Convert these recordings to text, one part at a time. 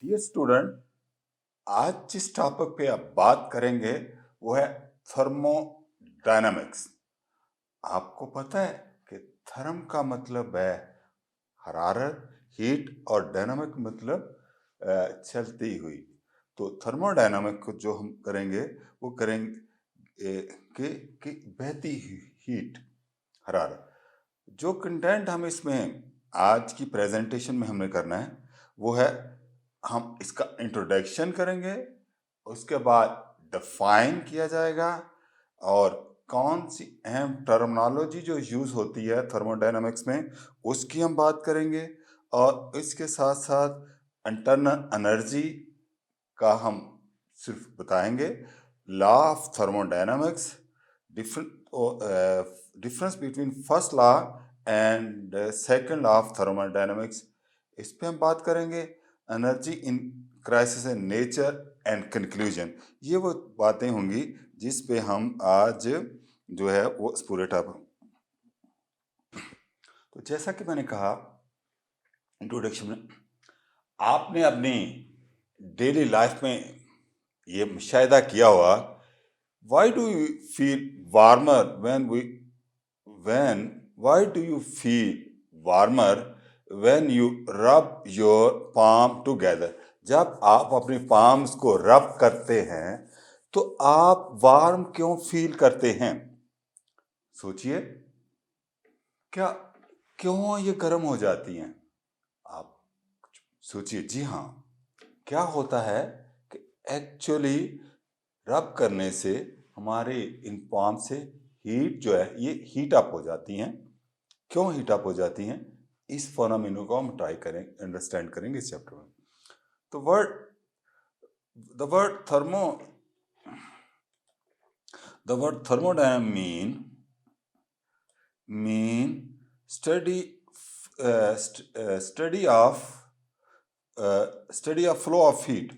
Dear student, आज जिस topic पे आप बात करेंगे वो है थर्मोडायनामिक्स। आपको पता है कि थर्म का मतलब है हरारत, हीट, और डायनामिक मतलब चलती हुई। तो थर्मोडायनामिक को जो हम करेंगे वो करेंगे कि बहती हीट, हरारत। जो कंटेंट हम इसमें आज की प्रेजेंटेशन में हमने करना है वो है, हम इसका इंट्रोडक्शन करेंगे, उसके बाद डिफाइन किया जाएगा, और कौन सी अहम टर्मिनोलॉजी जो यूज़ होती है थर्मोडायनामिक्स में उसकी हम बात करेंगे, और इसके साथ साथ इंटरनल एनर्जी का हम सिर्फ बताएंगे, law of thermodynamics, difference between first law and second law of thermodynamics, इस पे हम बात करेंगे। Energy in crisis and nature and conclusion, ये वो बातें होंगी जिस पे हम आज जो है वो इस पूरे टॉपिक। तो जैसा कि मैंने कहा इंट्रोडक्शन में, आपने अपनी डेली लाइफ में ये मुशाहिदा किया हुआ, why do you feel warmer why do you feel warmer when you rub your palm together? जब आप अपने palms को रब करते हैं तो आप वार्म क्यों फील करते हैं? सोचिए, क्या क्यों ये गर्म हो जाती हैं? आप सोचिए। जी हाँ, क्या होता है कि एक्चुअली रब करने से हमारे इन पाम से हीट जो है ये हीट अप हो जाती हैं। क्यों हीट अप हो जाती हैं, इस फोनामिनो को हम ट्राई करें अंडरस्टैंड करेंगे इस चैप्टर में। तो the word thermodynamic mean study study of flow of heat।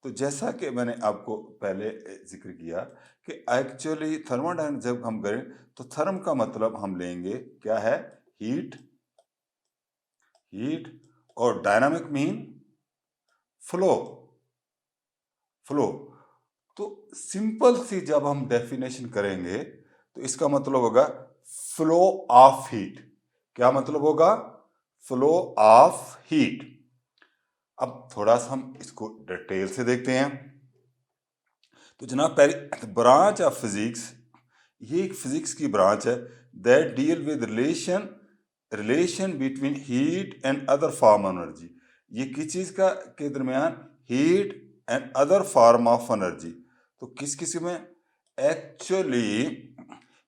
तो जैसा कि मैंने आपको पहले जिक्र किया कि एक्चुअली थर्मोडायनामिक्स जब हम करें तो थर्म का मतलब हम लेंगे क्या है, हीट, और डायनामिक मीन फ्लो। तो सिंपल सी जब हम डेफिनेशन करेंगे तो इसका मतलब होगा फ्लो ऑफ हीट। क्या मतलब होगा? Flow of heat. अब थोड़ा सा हम इसको डिटेल से देखते हैं। तो जनाब, पहले ब्रांच ऑफ फिजिक्स, ये एक फिजिक्स की ब्रांच है that deal with relation between heat and other form of energy. ये किस चीज का के दरमियान? Heat and other form of energy. तो किस में? एक्चुअली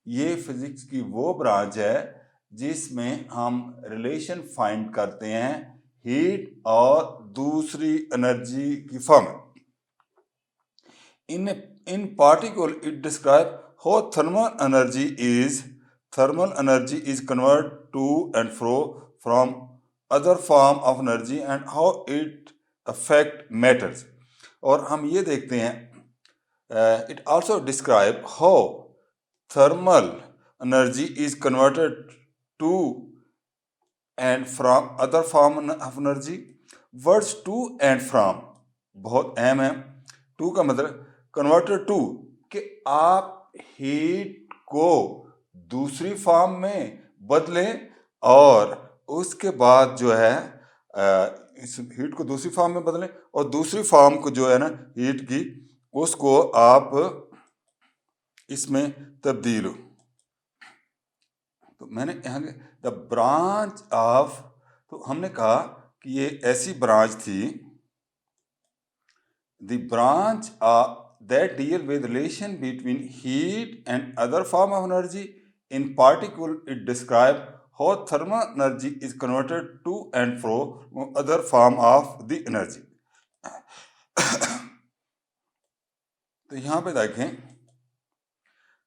ये फिजिक्स की वो ब्रांच है जिसमें हम रिलेशन फाइंड करते हैं हीट और दूसरी एनर्जी की form. In particular, it describes how thermal energy is converted to and fro from other form of energy and how it affect matters। और हम ये देखते हैं, it also describe how thermal energy is converted to and from other form of energy। Words to and from बहुत अहम है। To का मतलब कन्वर्टेड टू, कि आप हीट को दूसरी फॉर्म में बदलें, और उसके बाद जो है इस हीट को दूसरी फॉर्म में बदलें, और दूसरी फॉर्म को जो है ना हीट की, उसको आप इसमें तब्दील हो। तो मैंने यहाँ द ब्रांच ऑफ, तो हमने कहा कि ये ऐसी ब्रांच थी, the branch that deal with relation between heat and other form of energy। In particular, it describe how thermal energy is converted to and from other form of the energy। तो यहाँ पे देखें,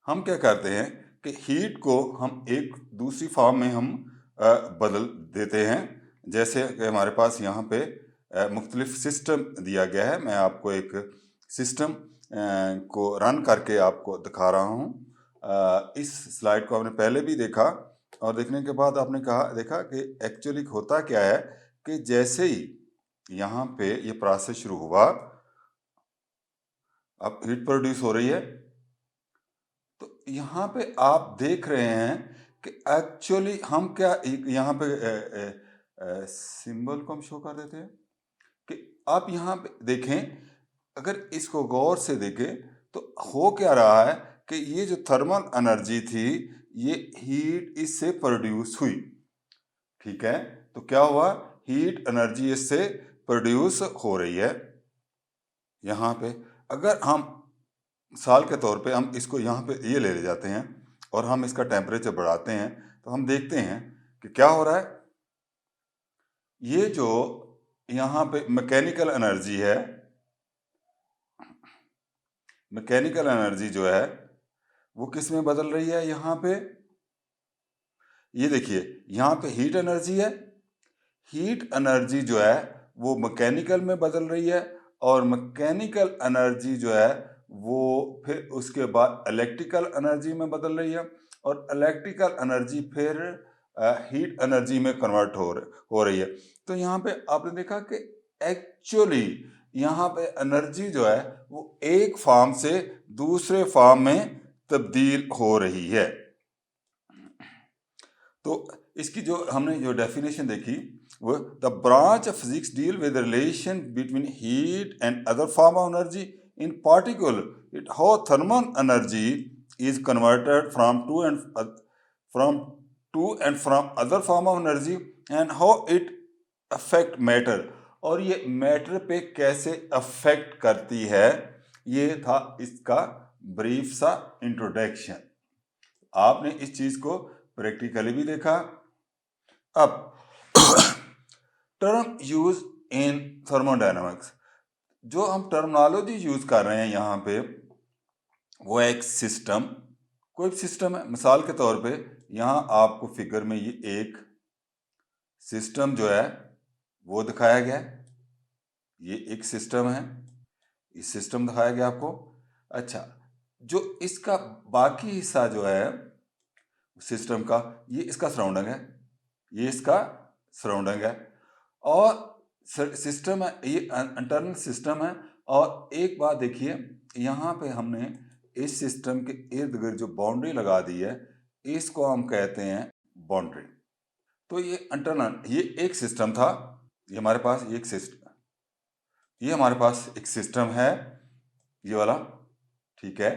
हम क्या करते हैं कि हीट को हम एक दूसरी फॉर्म में हम बदल देते हैं। जैसे कि हमारे पास यहाँ पे मुख्तलिफ सिस्टम दिया गया है। मैं आपको एक सिस्टम को रन करके आपको दिखा रहा हूँ। इस स्लाइड को आपने पहले भी देखा, और देखने के बाद आपने देखा कि एक्चुअली होता क्या है कि जैसे ही यहाँ पे ये प्रोसेस शुरू हुआ, अब हीट प्रोड्यूस हो रही है। तो यहाँ पे आप देख रहे हैं कि एक्चुअली हम क्या यहाँ पे सिंबल को हम शो कर देते हैं कि आप यहाँ पे देखें, अगर इसको गौर से देखें तो हो क्या रहा है कि ये जो थर्मल एनर्जी थी ये हीट इससे प्रोड्यूस हुई, ठीक है। तो क्या हुआ, हीट एनर्जी इससे प्रोड्यूस हो रही है। यहाँ पे अगर हम मिसाल के तौर पे हम इसको यहाँ पे ये ले जाते हैं और हम इसका टेम्परेचर बढ़ाते हैं तो हम देखते हैं कि क्या हो रहा है। ये जो यहाँ पे मैकेनिकल एनर्जी है, मैकेनिकल एनर्जी जो है वो किस में बदल रही है, यहाँ पे ये देखिए यहाँ पे हीट एनर्जी है, हीट एनर्जी जो है वो मैकेनिकल में बदल रही है और मैकेनिकल एनर्जी जो है वो फिर उसके बाद इलेक्ट्रिकल एनर्जी में बदल रही है और इलेक्ट्रिकल एनर्जी फिर हीट एनर्जी में कन्वर्ट हो रही है। तो यहाँ पे आपने देखा कि एक्चुअली यहाँ पे एनर्जी जो है वो एक फॉर्म से दूसरे फॉर्म में तब्दील हो रही है। तो इसकी जो हमने जो डेफिनेशन देखी वो the branch of physics deal with relation between heat and other form of energy, in particular it how thermal energy is converted from from other form of energy and how it affect matter, और ये matter पे कैसे affect करती है। ये था इसका brief सा इंट्रोडक्शन। आपने इस चीज को प्रैक्टिकली भी देखा। अब टर्म यूज इन थर्मोडायनामिक्स, जो हम टर्मिनोलॉजी यूज कर रहे हैं यहाँ पे वो एक सिस्टम, कोई सिस्टम है। मिसाल के तौर पे यहाँ आपको फिगर में ये एक सिस्टम जो है वो दिखाया गया है, ये एक सिस्टम है, ये सिस्टम दिखाया गया आपको। अच्छा, जो इसका बाकी हिस्सा जो है सिस्टम का, ये इसका सराउंडिंग है, ये इसका सराउंडिंग है और सिस्टम है, ये इंटरनल सिस्टम है। और एक बात देखिए, यहाँ पे हमने इस सिस्टम के इर्द गिर्द जो बाउंड्री लगा दी है इसको हम कहते हैं बाउंड्री। तो ये इंटरनल, ये एक सिस्टम था, ये हमारे पास एक सिस्टम, ये हमारे पास एक सिस्टम है ये वाला, ठीक है।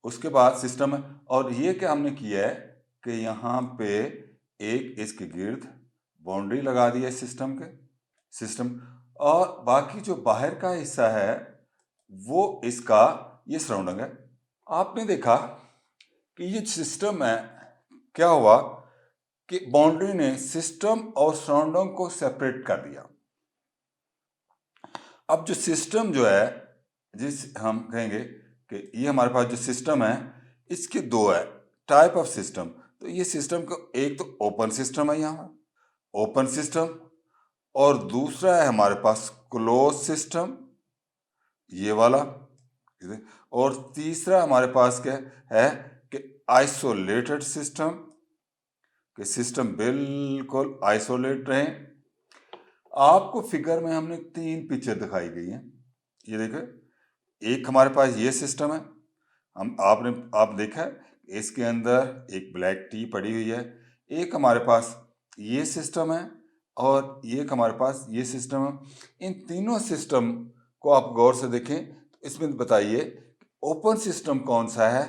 उसके बाद सिस्टम है और ये क्या हमने किया है कि यहाँ पे एक इसके गिर्द बाउंड्री लगा दी है सिस्टम, और बाकी जो बाहर का हिस्सा है वो इसका ये सराउंडिंग है। आपने देखा कि ये सिस्टम है, क्या हुआ कि बाउंड्री ने सिस्टम और सराउंडिंग को सेपरेट कर दिया। अब जो सिस्टम जो है, जिस हम कहेंगे कि ये हमारे पास जो सिस्टम है इसके दो है टाइप ऑफ सिस्टम। तो ये सिस्टम को एक तो ओपन सिस्टम है, यहाँ ओपन सिस्टम, और दूसरा है हमारे पास क्लोज सिस्टम, ये वाला, और तीसरा हमारे पास क्या है कि आइसोलेटेड सिस्टम, कि सिस्टम बिल्कुल आइसोलेट रहे। आपको फिगर में हमने तीन पिक्चर दिखाई गई हैं, ये देखो, एक हमारे पास ये सिस्टम है, आप देखा है इसके अंदर एक ब्लैक टी पड़ी हुई है। एक हमारे पास ये सिस्टम है और एक हमारे पास ये सिस्टम है। इन तीनों सिस्टम को आप गौर से देखें तो इसमें बताइए ओपन सिस्टम कौन सा है,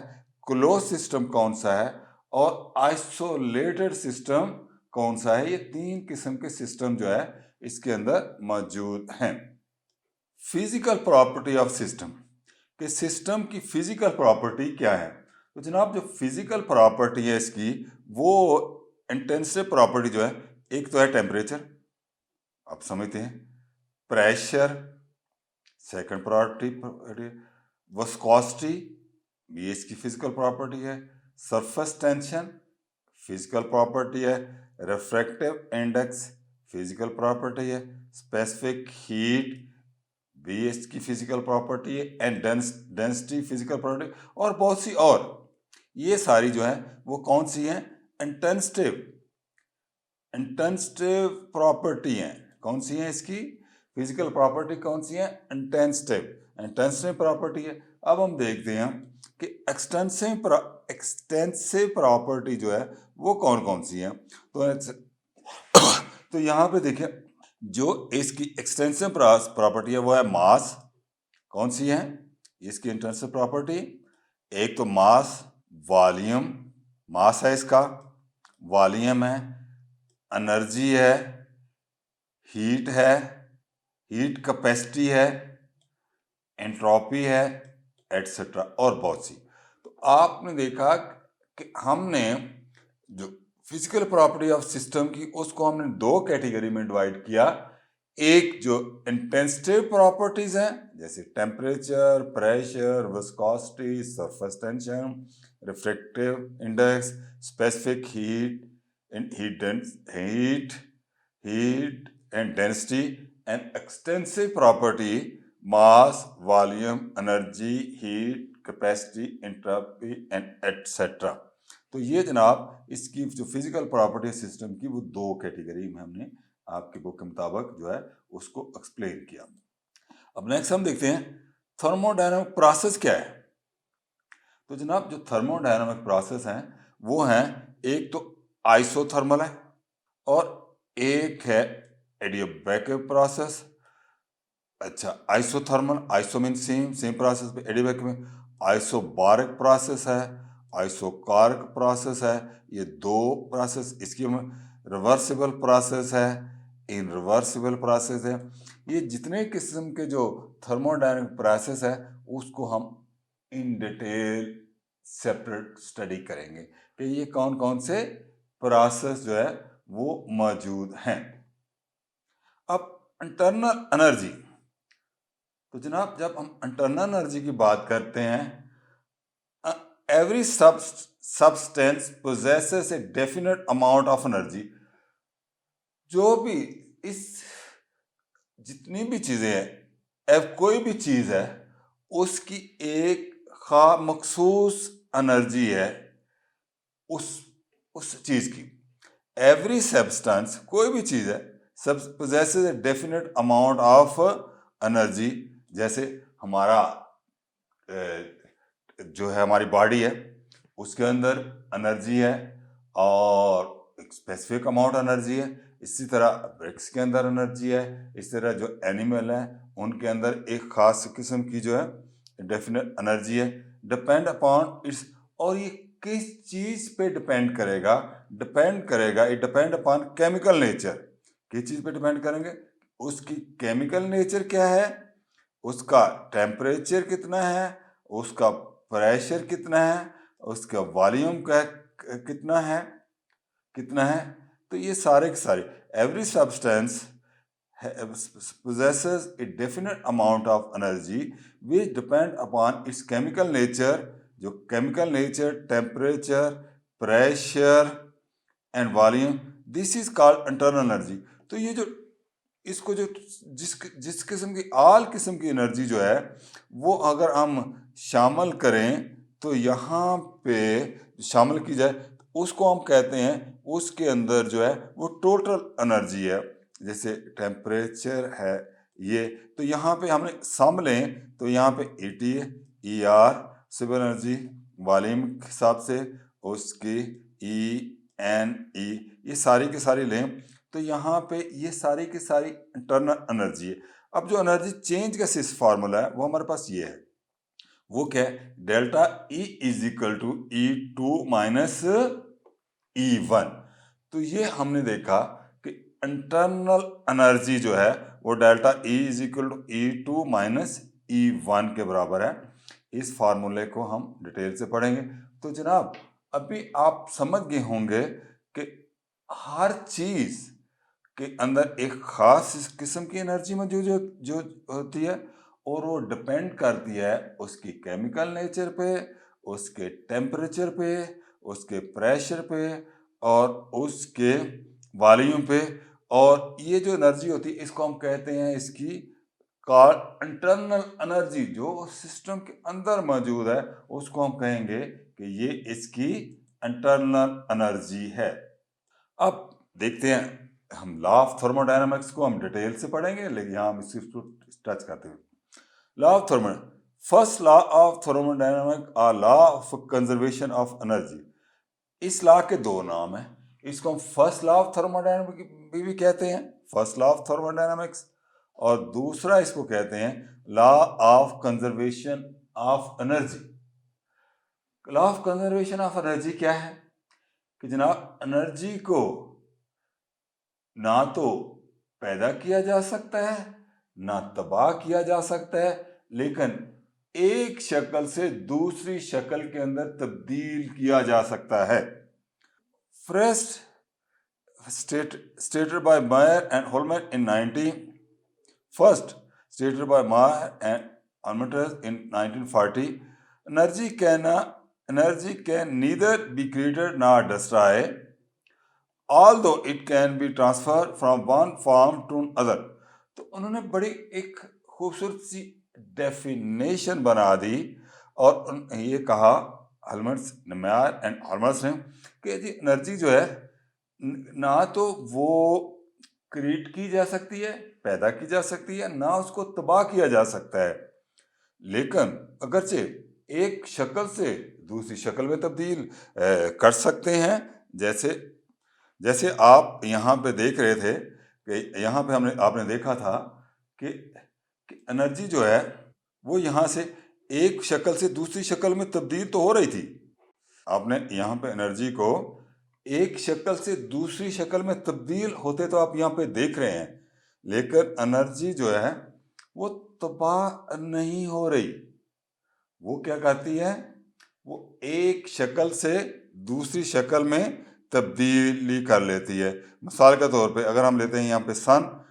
क्लोज सिस्टम कौन सा है और आइसोलेटेड सिस्टम कौन सा है। ये तीन किस्म के सिस्टम जो है इसके अंदर मौजूद हैं। फिजिकल प्रॉपर्टी ऑफ सिस्टम, कि सिस्टम की फिजिकल प्रॉपर्टी क्या है। तो जनाब जो फिजिकल प्रॉपर्टी है इसकी, वो इंटेंसिव प्रॉपर्टी जो है, एक तो है टेम्परेचर, आप समझते हैं, प्रेशर सेकंड प्रॉपर्टी, विस्कोसिटी ये इसकी फिजिकल प्रॉपर्टी है, सरफेस टेंशन फिजिकल प्रॉपर्टी है, रिफ्रैक्टिव इंडेक्स फिजिकल प्रॉपर्टी है, स्पेसिफिक हीट भी इसकी फिजिकल प्रॉपर्टी है, एंड डेंसिटी फिजिकल प्रॉपर्टी, और बहुत सी और। ये सारी जो है वो कौन सी हैं, इंटेंसिव प्रॉपर्टी हैं। कौन सी हैं इसकी, फिजिकल प्रॉपर्टी कौन सी है? इंटेंसिव प्रॉपर्टी है। अब हम देखते हैं कि एक्सटेंसिव प्रॉपर्टी जो है वो कौन कौन सी है। तो यहाँ पे देखिए, जो इसकी एक्सटेंसिव प्रॉपर्टी है वो है मास। कौन सी है इसकी इंटेंसिव प्रॉपर्टी? एक तो मास, वॉल्यूम, मास है इसका, वॉल्यूम है, एनर्जी है, हीट है, हीट कैपेसिटी है, एंट्रोपी है, एटसेट्रा और बहुत सी। तो आपने देखा कि हमने जो फिजिकल प्रॉपर्टी ऑफ सिस्टम की उसको हमने दो कैटेगरी में डिवाइड किया। एक जो इंटेंसिव प्रॉपर्टीज हैं जैसे temperature, pressure, viscosity, surface tension, refractive index, specific heat and density, and extensive property mass, volume, energy, heat capacity, entropy and etcetera. तो ये जनाब इसकी जो फिजिकल प्रॉपर्टी सिस्टम की वो दो कैटेगरी में हमने आपके बुक के मुताबिक जो है उसको एक्सप्लेन किया। अब नेक्स्ट हम देखते हैं थर्मोडायनामिक प्रोसेस क्या है। तो जनाब जो थर्मोडायनामिक प्रोसेस हैं वो हैं, एक तो आइसोथर्मल है और एक है एडियाबैटिक प्रोसेस। अच्छा, isothermal, iso mean same process पे, एडियाबैटिक में आइसोबारिक प्रोसेस है, आइसोकार्क प्रोसेस है। ये दो प्रोसेस, इसकी में रिवर्सिबल प्रोसेस है, इनरिवर्सिबल प्रोसेस है। ये जितने किस्म के जो थर्मोडायनामिक प्रोसेस है उसको हम इन डिटेल सेपरेट स्टडी करेंगे कि ये कौन कौन से प्रोसेस जो है वो मौजूद हैं। अब इंटरनल एनर्जी, तो जनाब जब हम इंटरनल एनर्जी की बात करते हैं, every substance possesses a definite amount of energy। जो भी इस जितनी भी चीजें हैं, कोई भी चीज है उसकी एक मखसूस एनर्जी है उस चीज की। एवरी सब्सटेंस, कोई भी चीज है, possesses a definite amount of energy. जैसे हमारा जो है हमारी बॉडी है उसके अंदर एनर्जी है और एक स्पेसिफिक अमाउंट एनर्जी है। इसी तरह ब्रिक्स के अंदर एनर्जी है। इस तरह जो एनिमल है उनके अंदर एक खास किस्म की जो है डेफिनेट एनर्जी है। डिपेंड अपॉन इट्स, और ये किस चीज पे डिपेंड करेगा? It depend upon chemical nature. किस चीज पे डिपेंड करेंगे? उसकी केमिकल नेचर क्या है, उसका टेम्परेचर कितना है, उसका प्रेशर कितना है, उसका वॉल्यूम कितना है। तो ये सारे के सारे, every substance possesses a definite amount of energy which depend upon its chemical nature। जो chemical nature, temperature, pressure and volume, this is called internal energy. तो ये जो इसको जो जिस किस्म की आल किस्म की एनर्जी जो है वो अगर हम शामिल करें तो यहाँ पे शामिल की जाए तो उसको हम कहते हैं, उसके अंदर जो है वो टोटल एनर्जी है। जैसे टेम्परेचर है ये, तो यहाँ पे हमने सम लें तो यहाँ पे ET है, ER सिविल एनर्जी, वॉल्यूम के हिसाब से उसकी ENE, ये सारी की सारी लें तो यहाँ पे ये सारी की सारी इंटरनल एनर्जी है। अब जो एनर्जी चेंज का सिस फार्मूला है वो हमारे पास ये है, वो क्या है? Delta E is equal to E2 minus E1। तो ये हमने देखा कि इंटरनल एनर्जी जो है वो delta E is equal to E2 minus E1 के बराबर है। इस फार्मूले को हम डिटेल से पढ़ेंगे। तो जनाब अभी आप समझ गए होंगे कि हर चीज के अंदर एक खास किस्म की एनर्जी मौजूद जो होती है और वो डिपेंड करती है उसकी केमिकल नेचर पे, उसके टेम्परेचर पे, उसके प्रेशर पे और उसके वॉल्यूम पे। और ये जो एनर्जी होती है इसको हम कहते हैं इसकी इंटरनल एनर्जी, जो सिस्टम के अंदर मौजूद है उसको हम कहेंगे कि ये इसकी इंटरनल एनर्जी है। अब देखते हैं हम लॉ ऑफ थर्मोडायनामिक्स को हम डिटेल से पढ़ेंगे, लेकिन यहाँ हम इसको टच करते हैं। Law of thermo first law of thermodynamic और law of conservation of energy. इस लॉ के दो नाम हैं। इसको हम फर्स्ट लॉ ऑफ थर्मोडायनामिक्स भी कहते हैं, फर्स्ट लॉ ऑफ थर्मोडायनामिक्स, और दूसरा इसको कहते हैं law of conservation of energy. Law of conservation of energy क्या है कि जनाब, एनर्जी को ना तो पैदा किया जा सकता है ना तबाह किया जा सकता है, लेकिन एक शक्ल से दूसरी शक्ल के अंदर तब्दील किया जा सकता है। First stated by Mayer and Holman in 1940, energy can neither be created nor destroyed, although it can be transferred from one form to another। तो उन्होंने बड़ी एक खूबसूरत सी डेफिनेशन बना दी और ये कहा हॉलमर्स, मेयर एंड हॉलमर्स ने कि जी एनर्जी जो है ना तो वो क्रिएट की जा सकती है, पैदा की जा सकती है, ना उसको तबाह किया जा सकता है, लेकिन अगरचे एक शक्ल से दूसरी शक्ल में तब्दील कर सकते हैं। जैसे आप यहाँ पे देख रहे थे कि यहाँ पे आपने देखा था कि एनर्जी जो है वो यहाँ से एक शक्ल से दूसरी शक्ल में तब्दील तो हो रही थी। आपने यहाँ पे एनर्जी को एक शक्ल से दूसरी शक्ल में तब्दील होते तो आप यहाँ पे देख रहे हैं, लेकिन एनर्जी जो है वो तबाह नहीं हो रही। वो क्या करती है, वो एक शक्ल से दूसरी शक्ल में तब्दीली कर लेती है। मिसाल के तौर पे अगर हम लेते हैं यहाँ पे सन,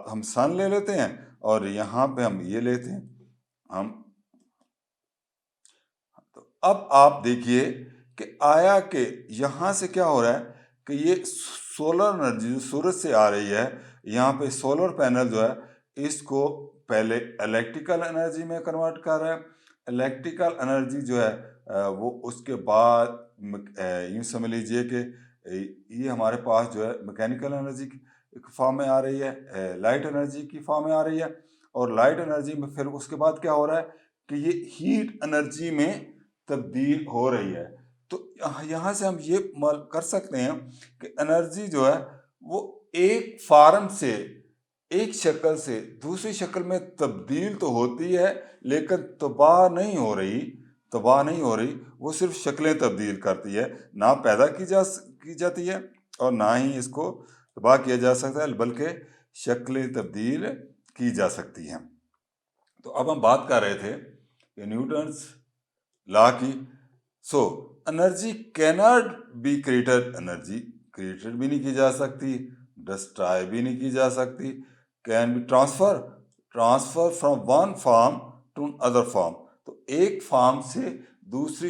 हम सन ले लेते हैं और यहाँ पे हम ये लेते हैं हम। तो अब आप देखिए कि आया कि यहाँ से क्या हो रहा है कि ये सोलर एनर्जी जो सूरज से आ रही है, यहाँ पे सोलर पैनल जो है इसको पहले इलेक्ट्रिकल एनर्जी में कन्वर्ट कर रहा है। इलेक्ट्रिकल एनर्जी जो है वो उसके बाद यूँ समझ लीजिए कि ये हमारे पास जो है मैकेनिकल एनर्जी की फॉर्म में आ रही है, लाइट एनर्जी की फॉर्म में आ रही है, और लाइट एनर्जी में फिर उसके बाद क्या हो रहा है कि ये हीट एनर्जी में तब्दील हो रही है। तो यहाँ से हम ये कर सकते हैं कि एनर्जी जो है वो एक फॉर्म से, एक शक्ल से दूसरी शक्ल में तब्दील तो होती है, लेकिन तबाह नहीं हो रही। वो सिर्फ शक्लें तब्दील करती है, ना पैदा की जाती है और ना ही इसको तबाह किया जा सकता है, बल्कि शक्लें तब्दील की जा सकती हैं। तो अब हम बात कर रहे थे कि न्यूटन्स लॉ की। So energy cannot be created, energy created भी नहीं की जा सकती, डिस्ट्रॉय भी नहीं की जा सकती। Can be transfer from one form to other form. तो एक फॉर्म से दूसरी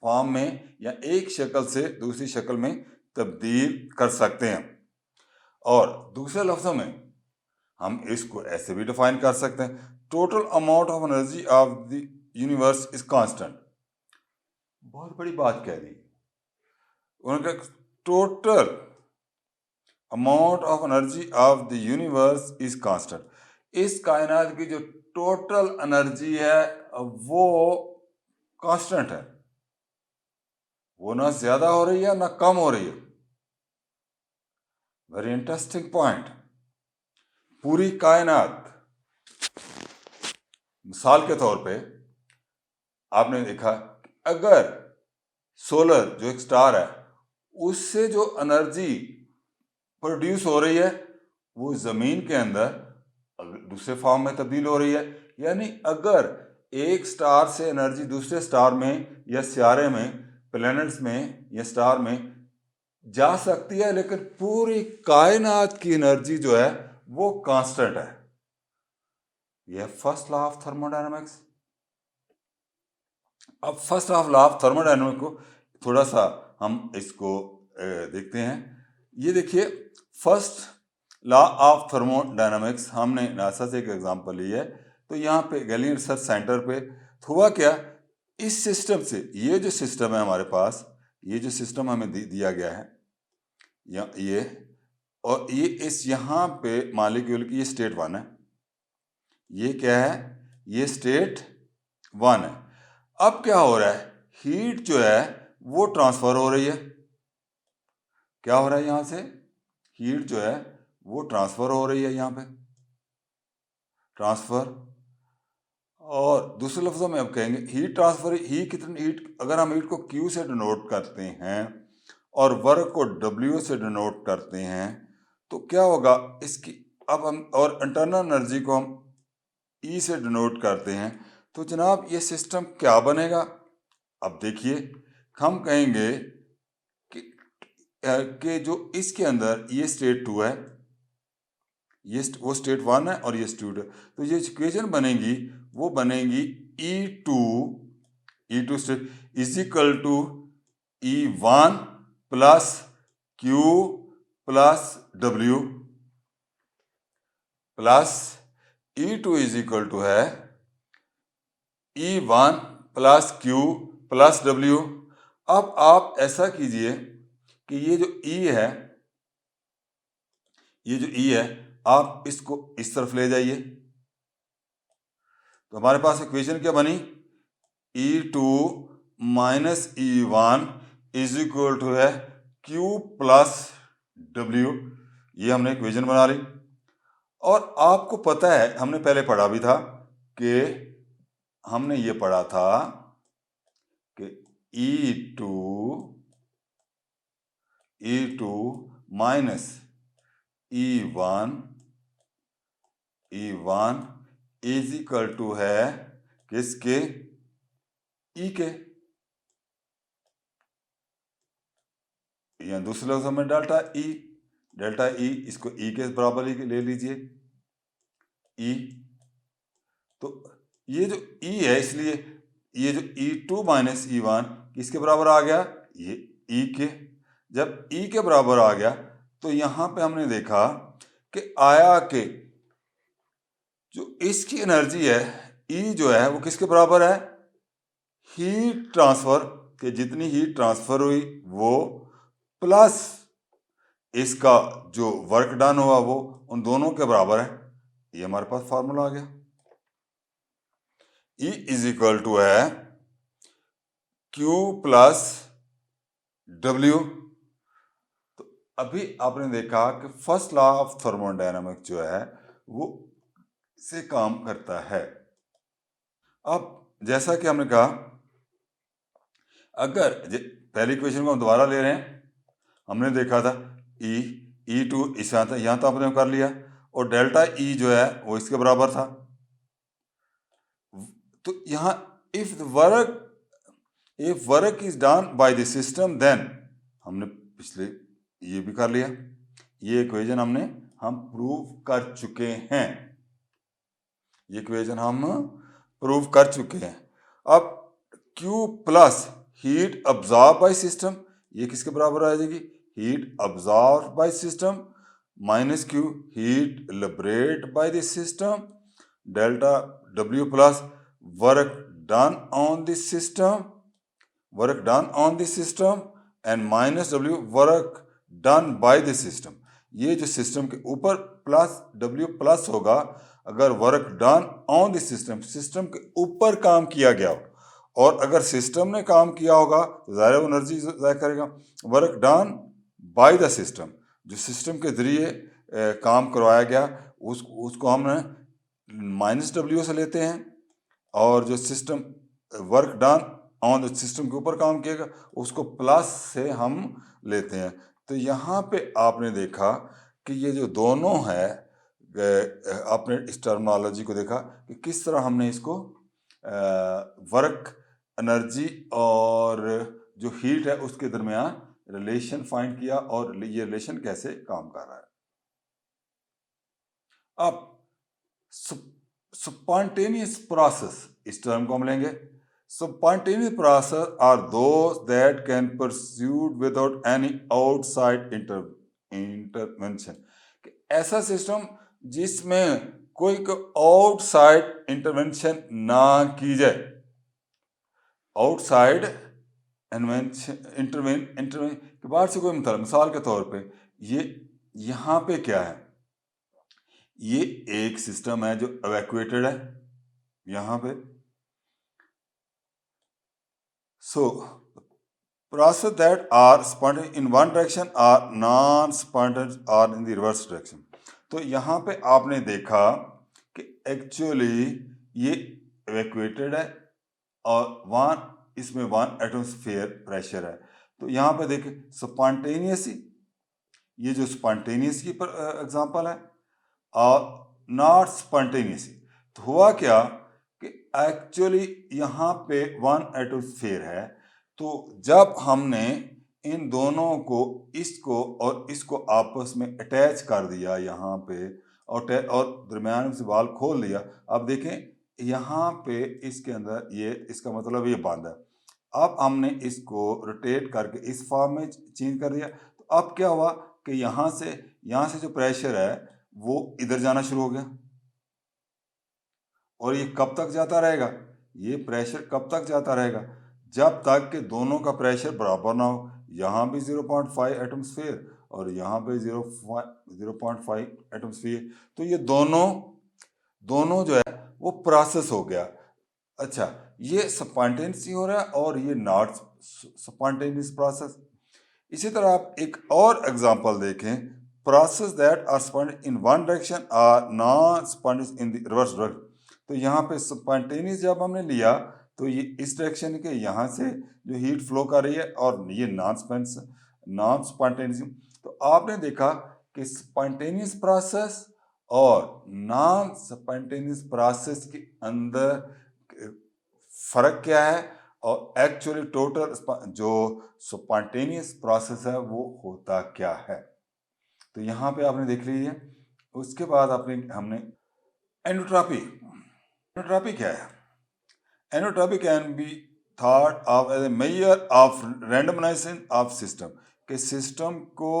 फॉर्म में या एक शक्ल से दूसरी शक्ल में तब्दील कर सकते हैं। और दूसरे लफ्ज़ों में हम इसको ऐसे भी डिफाइन कर सकते हैं, total amount of energy of the universe is constant. बहुत बड़ी बात कह दी उन्होंने, total amount of energy of the universe is constant. इस कायनात की जो टोटल एनर्जी है वो कांस्टेंट है, वो ना ज्यादा हो रही है ना कम हो रही है। Very interesting point. पूरी कायनात, मिसाल के तौर पे आपने देखा अगर सोलर जो एक स्टार है उससे जो एनर्जी प्रोड्यूस हो रही है वो ज़मीन के अंदर दूसरे फॉर्म में तब्दील हो रही है। यानी अगर एक स्टार से एनर्जी दूसरे स्टार में या सियारे में, प्लैनेट्स में या स्टार में जा सकती है, लेकिन पूरी कायनात की एनर्जी जो है वो कांस्टेंट है। यह फर्स्ट लॉ ऑफ थर्मोडायनामिक्स। अब फर्स्ट लॉ ऑफ थर्मोडायनामिक्स को थोड़ा सा हम इसको देखते हैं। ये देखिए फर्स्ट लॉ ऑफ थर्मोडायनामिक्स हमने नासा से एक एग्जांपल ली है। तो यहाँ पे गैलीलियो रिसर्च सेंटर पे हुआ क्या, इस सिस्टम से, ये जो सिस्टम है हमारे पास, ये जो सिस्टम हमें दिया गया है, ये और ये इस यहाँ पे मॉलिक्यूल की ये स्टेट 1 है, ये क्या है, ये स्टेट 1 है। अब क्या हो रहा है, हीट जो है वो ट्रांसफर हो रही है। क्या हो रहा है, यहाँ से हीट जो है वो ट्रांसफर हो रही है, यहाँ पे ट्रांसफर। और दूसरे लफ्जों में अब कहेंगे हीट ट्रांसफर, ही कितनी हीट, अगर हम हीट को Q से डिनोट करते हैं और वर्क को W से डिनोट करते हैं तो क्या होगा इसकी, अब हम और इंटरनल एनर्जी को हम E से डिनोट करते हैं तो जनाब ये सिस्टम क्या बनेगा। अब देखिए हम कहेंगे कि जो इसके अंदर ये स्टेट 2 है, ये वो स्टेट 1 है और ये स्टेट 2 है, तो ये इक्वेशन बनेगी वो बनेगी E2 state is equal to E1 plus Q plus W plus E2 is equal to है E1 plus Q plus W। अब आप ऐसा कीजिए कि ये जो E है आप इसको इस तरफ ले जाइए, तो हमारे पास इक्वेशन क्या बनी, E2 minus E1 is equal to है Q प्लस W। ये हमने इक्वेशन बना ली। और आपको पता है हमने पहले पढ़ा भी था कि हमने ये पढ़ा था कि E2 minus E1 is equal to है किसके, E के, या दूसरे लफ्ज़ों में डेल्टा ई, इसको E के बराबर ले लीजिए E। तो ये जो E है इसलिए ये जो E2 माइनस E1 किसके बराबर आ गया, ये E के। जब E के बराबर आ गया तो यहाँ पे हमने देखा कि आया कि जो इसकी एनर्जी है E जो है वो किसके बराबर है, हीट ट्रांसफर के, जितनी हीट ट्रांसफर हुई वो प्लस इसका जो वर्क डन हुआ वो उन दोनों के बराबर है। ये हमारे पास फार्मूला आ गया, E इज इक्वल टू है Q प्लस W। तो अभी आपने देखा कि फर्स्ट लॉ ऑफ थर्मोडायनामिक्स जो है वो से काम करता है। अब जैसा कि हमने कहा, अगर पहली इक्वेशन को हम दोबारा ले रहे हैं, हमने देखा था E2 इस यहाँ तो आपने कर लिया और डेल्टा E जो है वो इसके बराबर था। तो यहाँ if work is done by the system then, हमने पिछले ये भी कर लिया, ये इक्वेशन हम प्रूव कर चुके हैं, ये इक्वेशन हम प्रूव कर चुके हैं। अब Q plus heat absorb by system, ये किसके बराबर आ जाएगी, heat absorb by system minus Q heat liberate bye the system, delta W plus work done on this system and minus W work done by the system. ये जो system के ऊपर plus W plus होगा, अगर work done on the system के ऊपर काम किया गया हो, और अगर सिस्टम ने काम किया होगा तो ज़ाहिर है वो एनर्जी ज़ाया करेगा। Work done by the system, जो सिस्टम के ज़रिए काम करवाया गया उसको हम माइनस W से लेते हैं, और जो system work done on the system के ऊपर काम किएगा उसको प्लस से हम लेते हैं। तो यहाँ पे आपने देखा कि ये जो दोनों है, आपने इस टर्मिनोलॉजी को देखा कि किस तरह हमने इसको वर्क एनर्जी और जो हीट है उसके दरमियान रिलेशन फाइंड किया, और ये रिलेशन कैसे काम कर रहा है। अब स्पॉन्टेनियस प्रोसेस, इस टर्म को हम लेंगे। Spontaneous process are those that can pursued without any outside intervention. ऐसा सिस्टम जिसमें कोई आउटसाइड इंटरवेंशन ना की जाए। आउटसाइड इंटरवेंशन के बाद से कोई मिसाल के तौर पे ये यहाँ पे क्या है, ये एक सिस्टम है जो इवैक्यूएटेड है यहाँ पे। सो process that are spontaneous in one direction are non-spontaneous are in the reverse direction। तो यहाँ पे आपने देखा कि एक्चुअली ये इवैक्यूएटेड है और इसमें 1 एटमॉस्फेयर प्रेशर है। तो यहाँ पे देखिए स्पॉन्टेनियसली, ये जो स्पॉन्टेनियस की एग्जांपल है, और नॉट स्पॉन्टेनियसली। तो हुआ क्या कि एक्चुअली यहाँ पे 1 एटमॉस्फेयर है। तो जब हमने इन दोनों को, इसको और इसको आपस में अटैच कर दिया यहाँ पे, और दरम्यान से वाल खोल दिया, अब देखें यहाँ पे इसके अंदर ये, इसका मतलब ये बंद है। अब हमने इसको रोटेट करके इस फॉर्म में चेंज कर दिया। तो अब क्या हुआ कि यहाँ से जो प्रेशर है वो इधर जाना शुरू हो गया, और ये कब तक जाता रहेगा, ये प्रेशर कब तक जाता रहेगा, जब तक कि दोनों का प्रेशर बराबर ना हो। यहाँ भी 0.5 एटमॉस्फेयर और यहाँ पे 0.5 एटमॉस्फेयर। तो ये दोनों जो है वो प्रोसेस हो गया। अच्छा, ये स्पॉन्टेनियसली हो रहा है और ये नॉट स्पॉन्टेनियस प्रोसेस। इसी तरह आप एक और एग्जांपल देखें, process that are spontaneous in one direction are non spontaneous in the reverse direction. तो यहाँ पे स्पॉन्टेनियस जब हमने लिया तो ये इस डायरेक्शन के यहाँ से जो हीट फ्लो कर रही है, और ये नॉन स्पॉन्टेनियस। तो आपने देखा कि स्पॉन्टेनियस प्रोसेस और नॉन स्पॉन्टेनियस प्रोसेस के अंदर फर्क क्या है, और एक्चुअली टोटल जो स्पॉन्टेनियस प्रोसेस है वो होता क्या है। तो यहाँ पे आपने देख ली है। उसके बाद हमने एनोट्रॉपी क्या है? Entropy can be thought of as a measure of randomization of system, के सिस्टम को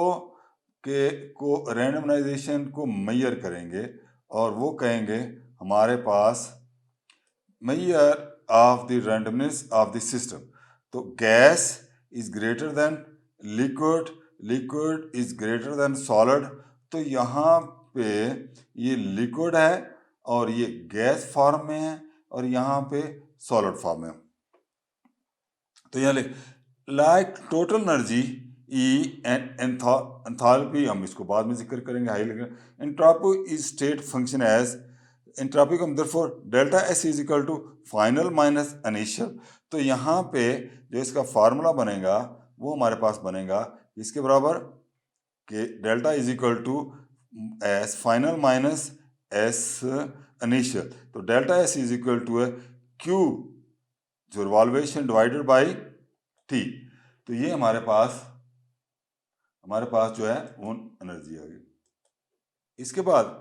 रैंडमाइजेशन को मेजर करेंगे, और वो कहेंगे हमारे पास measure of the randomness of the system। तो gas is greater than liquid, liquid is greater than solid. तो यहाँ पे ये लिक्विड है और ये गैस फॉर्म में है, और यहाँ पे सॉलिड फॉर्म में। तो यहाँ like total energy E and enthalpy, हम इसको बाद में जिक्र करेंगे। High entropy is state function as entropy का therefore delta S is equal to final minus initial. तो यहाँ पे जो इसका फार्मूला बनेगा वो हमारे पास बनेगा इसके बराबर, कि delta is equal to S final minus S initial. तो delta S is equal to है क्यू जो रिवॉल्वेशन डिवाइडेड बाई टी। तो ये हमारे पास जो है वो एनर्जी आ गई। इसके बाद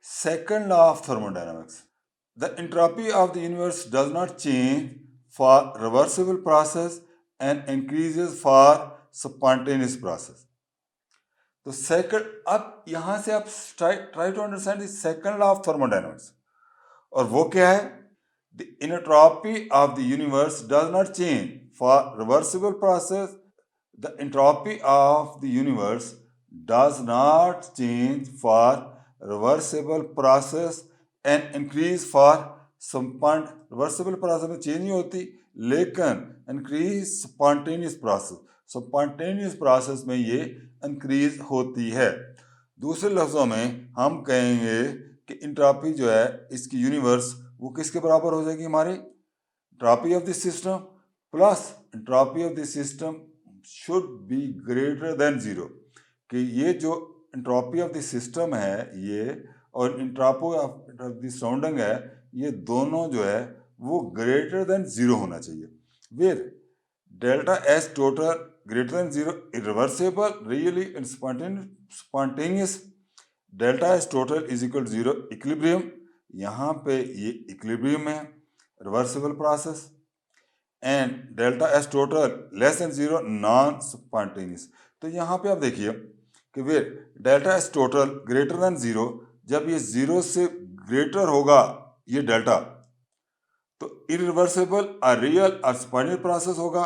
second law of thermodynamics, the entropy of the universe does not change for reversible process and increases for spontaneous process. तो सेकंड, अब यहां से आप try to understand the second law of thermodynamics, और वो क्या है? The entropy of the universe does not change for reversible process, the entropy of the universe does not change for reversible process and increase for reversible process में change नहीं होती, लेकिन increase spontaneous process में ये increase होती है। दूसरे लफ्जों में हम कहेंगे कि एंट्रोपी जो है इसकी यूनिवर्स वो किसके बराबर हो जाएगी? हमारी entropy of the system plus entropy of the system should be greater than zero. कि ये जो एंट्रोपी ऑफ द सिस्टम है ये, और एंट्रोपी ऑफ द सराउंडिंग है, ये दोनों जो है वो ग्रेटर देन जीरो होना चाहिए। Where delta S total greater than zero, irreversible, really and spontaneous. Delta S total is equal zero, equilibrium, यहाँ पे ये इक्विलिब्रियम है, reversible process. And delta S total less than zero, non spontaneous. तो यहाँ पे आप देखिए कि वे delta S total greater than zero, जब ये जीरो से ग्रेटर होगा ये डेल्टा, तो इरिवर्सिबल और रियल और स्पॉन्टेनियस प्रोसेस होगा।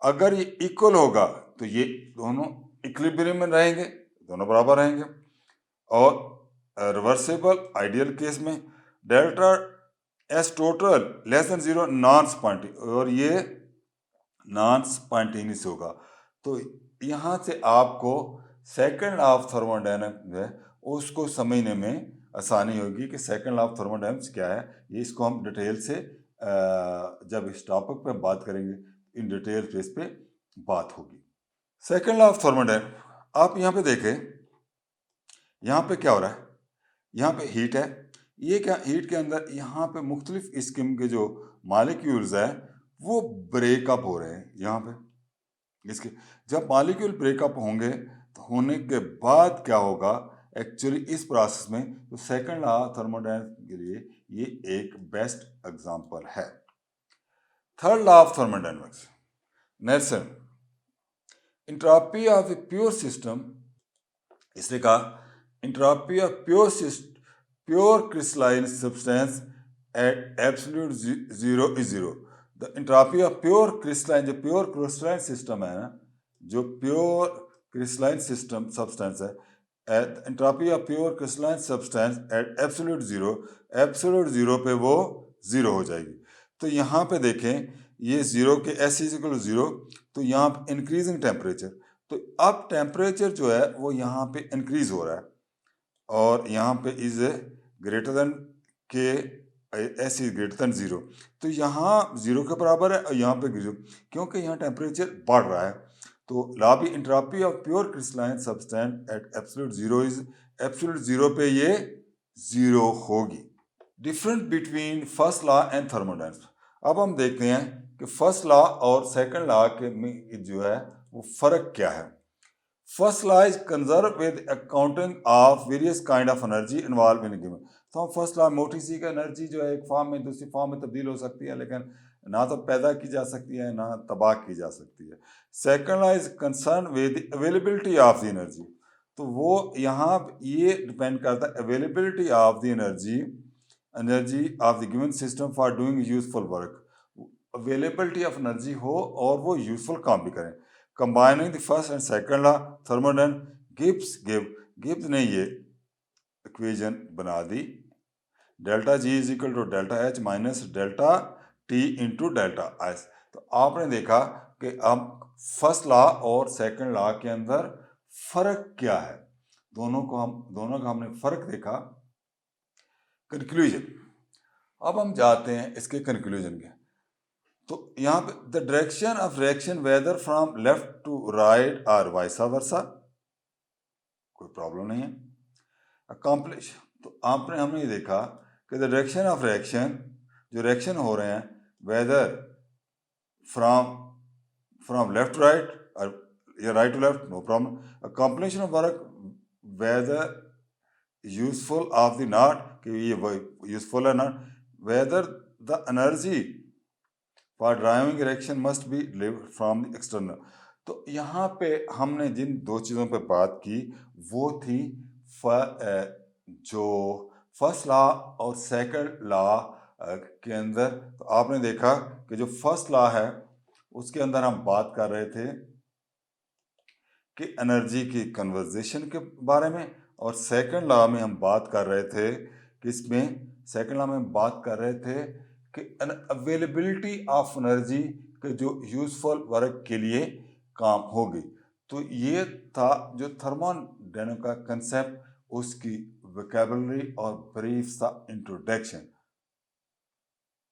अगर ये इक्वल होगा तो ये दोनों इक्विलिब्रियम में रहेंगे, दोनों बराबर रहेंगे। और रिवर्सिबल आइडियल केस में delta S total less than zero non spontaneous, और ये नॉन स्पॉन्टेनियस होगा। तो यहाँ से आपको सेकंड लॉ ऑफ थर्मोडायनामिक्स है उसको समझने में आसानी होगी कि सेकंड लॉ ऑफ थर्मोडायनामिक्स क्या है। ये इसको हम डिटेल से जब इस टॉपिक पे बात करेंगे इन डिटेल पे इस पे बात होगी। सेकंड लॉ ऑफ थर्मोडायनामिक्स, आप यहाँ पे देखें, यहाँ पे क्या हो रहा है, यहाँ पे हीट है, ये क्या हीट के अंदर यहाँ पे मुख्तलिफ किस्म के जो मालिक्यूल्स है वो ब्रेकअप हो रहे हैं। यहाँ पे इसके जब मालिक्यूल ब्रेकअप होंगे तो होने के बाद क्या होगा एक्चुअली इस प्रोसेस में, तो सेकंड लॉ थर्मोडायनामिक्स के लिए ये एक बेस्ट एग्जांपल है। Third law of thermodynamics, Nelson, entropy of a pure system, इसने कहा entropy of pure crystalline substance at absolute zero is zero. The entropy of pure crystalline, जो प्योर क्रिस्टलाइन सिस्टम है ना, जो प्योर क्रिस्टलाइन सिस्टम सब्सटेंस है, at entropy of pure crystalline substance at absolute zero पे वो zero हो जाएगी। तो यहाँ पे देखें ये जीरो के S is equal to zero, तो यहाँ पे इंक्रीजिंग टेम्परेचर, तो अब टेम्परेचर जो है वो यहाँ पे इंक्रीज हो रहा है और यहाँ पे इज ग्रेटर देन के S is greater than zero, तो यहाँ जीरो के बराबर है और यहाँ पे जीरो, क्योंकि यहाँ टेम्परेचर बढ़ रहा है। तो law of entropy of pure crystalline substance at absolute zero is absolute zero पे ये जीरो होगी। Difference between first law and thermodynamics, अब हम देखते हैं कि फर्स्ट लॉ और सेकंड लॉ के में जो है वो फर्क क्या है। First law is conserve with accounting of various kind of energy involve in given. तो हम फर्स्ट लॉ मोटी सी का एनर्जी जो है एक फॉर्म में दूसरी फॉर्म में तब्दील हो सकती है, लेकिन ना तो पैदा की जा सकती है ना तबाह की जा सकती है। Second law is concern with availability of the energy, तो वो यहाँ ये डिपेंड करता है availability of the energy of the given system for doing useful work, availability of energy हो और वो यूजफुल काम भी करें। Combining the first and second law thermodynamics, Gibbs ने ये इक्वेशन बना दी, delta G is equal to delta H minus delta T into delta S. तो आपने देखा कि अब फर्स्ट लॉ और सेकंड लॉ के अंदर फर्क क्या है, दोनों का हमने फर्क देखा। कंक्लूजन, अब हम जाते हैं इसके कंक्लूजन के। तो यहाँ पे the direction of reaction whether from left to right और वाइसा वर्सा, कोई प्रॉब्लम नहीं है। अकॉम्प्लिश, तो हमने ये देखा कि द डायरेक्शन ऑफ रिएक्शन, जो रिएक्शन हो रहे हैं whether from left to right और या right to left, no problem. Accomplishment of work whether useful of the not, कि ये यूजफुल है not, whether the energy for driving reaction must be delivered from the external. तो यहाँ पे हमने जिन दो चीज़ों पे बात की वो थी जो फर्स्ट लॉ और सेकंड लॉ के अंदर। तो आपने देखा कि जो फर्स्ट लॉ है उसके अंदर हम बात कर रहे थे कि एनर्जी की कन्वर्जेशन के बारे में, और सेकंड लॉ में हम बात कर रहे थे कि इसमें सेकंड लॉ में बात कर रहे थे कि अवेलेबिलिटी ऑफ एनर्जी के जो यूजफुल वर्क के लिए काम होगी। तो ये था जो थर्मोडायनामिक्स का कंसेप्ट, उसकी वोकैबुलरी और ब्रीफ सा introduction.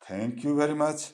Thank you very much.